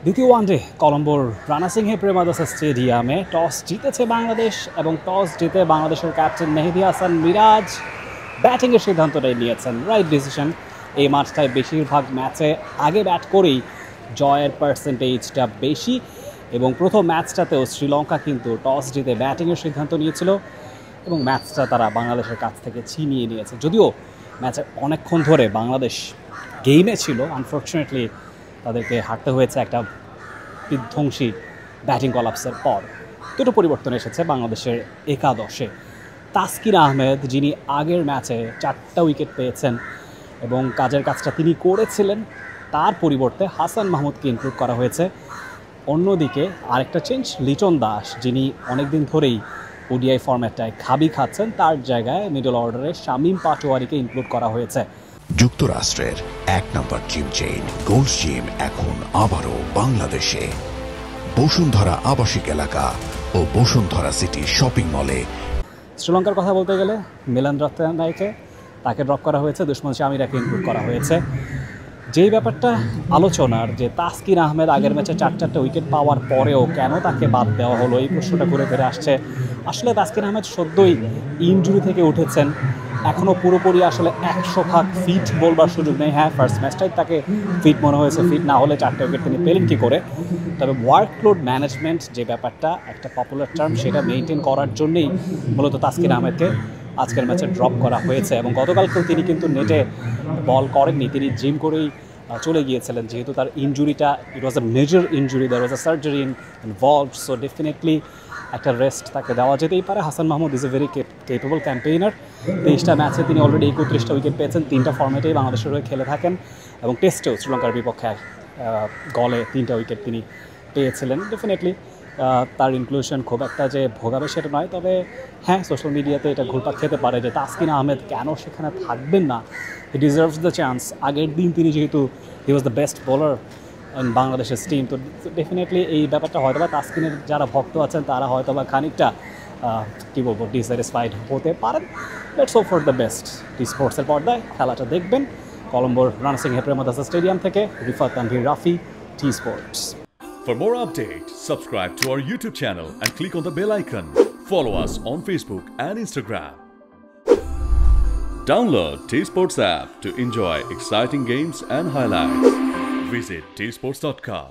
দ্বিতীয় ওয়ানডে কলম্বোর রানা সিংহে প্রেমাদাসা স্টেডিয়ামে টস জিতেছে বাংলাদেশ এবং টস জিতে বাংলাদেশের ক্যাপ্টেন মেহেদী হাসান মিরাজ ব্যাটিংয়ের সিদ্ধান্তটাই নিয়েছেন। Right decision. এই ম্যাচটায় বেশিরভাগ ম্যাচে আগে ব্যাট করেই জয়ের পার্সেন্টেজটা বেশি এবং প্রথম ম্যাচটাতেও শ্রীলঙ্কা কিন্তু টস জিতে ব্যাটিংয়ের সিদ্ধান্ত নিয়েছিল এবং ম্যাচটা তারা বাংলাদেশের কাছ থেকে ছিনিয়ে নিয়েছে। যদিও ম্যাচে অনেকক্ষণ ধরে বাংলাদেশ গেইমে ছিল, আনফর্চুনেটলি তাদেরকে হারতে হয়েছে একটা বিধ্বংসী ব্যাটিং কলাপসের পর। দুটো পরিবর্তন এসেছে বাংলাদেশের একাদশে। তাসকিন আহমেদ, যিনি আগের ম্যাচে 4টা উইকেট পেয়েছেন এবং কাজের কাজটা তিনি করেছিলেন, তার পরিবর্তে হাসান মাহমুদকে ইনক্লুড করা হয়েছে। অন্যদিকে আরেকটা চেঞ্জ, লিটন দাস, যিনি অনেকদিন ধরেই ওডিআই ফরম্যাটটায় খাচ্ছেন, তার জায়গায় মিডল অর্ডারে শামীম পাটোয়ারিকে ইনক্লুড করা হয়েছে। যুক্তরাষ্ট্রের 1 নম্বর জিম চেইন গোল্ডস জিম এখন আবারও বাংলাদেশে। বসুন্ধরা আবাসিক এলাকা ও বসুন্ধরা সিটি শপিং মলে। শ্রীলঙ্কার কথা বলতে গেলে মিলান রত্নানায়কে তাকে ড্রপ করা হয়েছে, দুশমন শামিরাকে ইনক্লুড করা হয়েছে। যেই ব্যাপারটা আলোচনার, যে তাসকিন আহমেদ আগের ম্যাচে 4টা উইকেট পাওয়ার পরেও কেন তাকে বাদ দেওয়া হলো, এই প্রশ্নটা ঘুরে ফিরে আসছে। আসলে তাসকিন আহমেদ সদ্যই ইনজুরি থেকে উঠেছেন, এখনও পুরোপুরি আসলে 100% ফিট বলবার সুযোগ নেই। হ্যাঁ, ফার্স্ট ম্যাচটাই তাকে ফিট মনে হয়েছে, ফিট না হলে 4টা উইকেট তিনি পেলেন কী করে। তবে ওয়ার্কলোড ম্যানেজমেন্ট যে ব্যাপারটা, একটা পপুলার টার্ম, সেটা মেনটেন করার জন্যই মূলত তাসকিন আহমেদকে আজকের ম্যাচে ড্রপ করা হয়েছে। এবং গতকালকেও তিনি কিন্তু নেটে বল করেননি, তিনি জিম করেই চলে গিয়েছিলেন, যেহেতু তার ইনজুরিটা it was a major injury, there was a surgery involved, so definitely একটা রেস্ট তাকে দেওয়া যেতেই পারে। Hasan Mahmud is a very capable campaigner. 23টা ম্যাচে তিনি অলরেডি 31টা উইকেট পেয়েছেন, 3টা ফর্ম্যাটেই বাংলাদেশের হয়ে খেলে থাকেন এবং টেস্টেও শ্রীলঙ্কার বিপক্ষে গলে 3টা উইকেট তিনি পেয়েছিলেন। ডেফিনেটলি তার ইনক্লুশন খুব একটা যে ভোগাবে সেটা নয়, তবে হ্যাঁ, সোশ্যাল মিডিয়াতে এটা ঘুরপাক খেতে পারে যে তাসকিন আহমেদ কেন সেখানে থাকবেন না, হি ডিজার্ভস দ্য চান্স। আগের দিন তিনি যেহেতু he was the best bowler in বাংলাদেশের টিম, তো ডেফিনেটলি এই ব্যাপারটা হয়তো বা তাসকিনের যারা ভক্ত আছেন তারা হয়তো বা খানিকটা কী বলবো, ডিস্যাটিসফাইড হতে পারেন। Let's hope for the best. T স্পোর্টসের পর্দায় খেলাটা দেখবেন কলম্বোর রানা সিংহে প্রেমাদাসা স্টেডিয়াম থেকে। Rifat Tanvir Rafi, T Sports. For more updates, subscribe to our YouTube channel and click on the bell icon. Follow us on Facebook and Instagram. Download T-Sports app to enjoy exciting games and highlights. Visit tsports.com.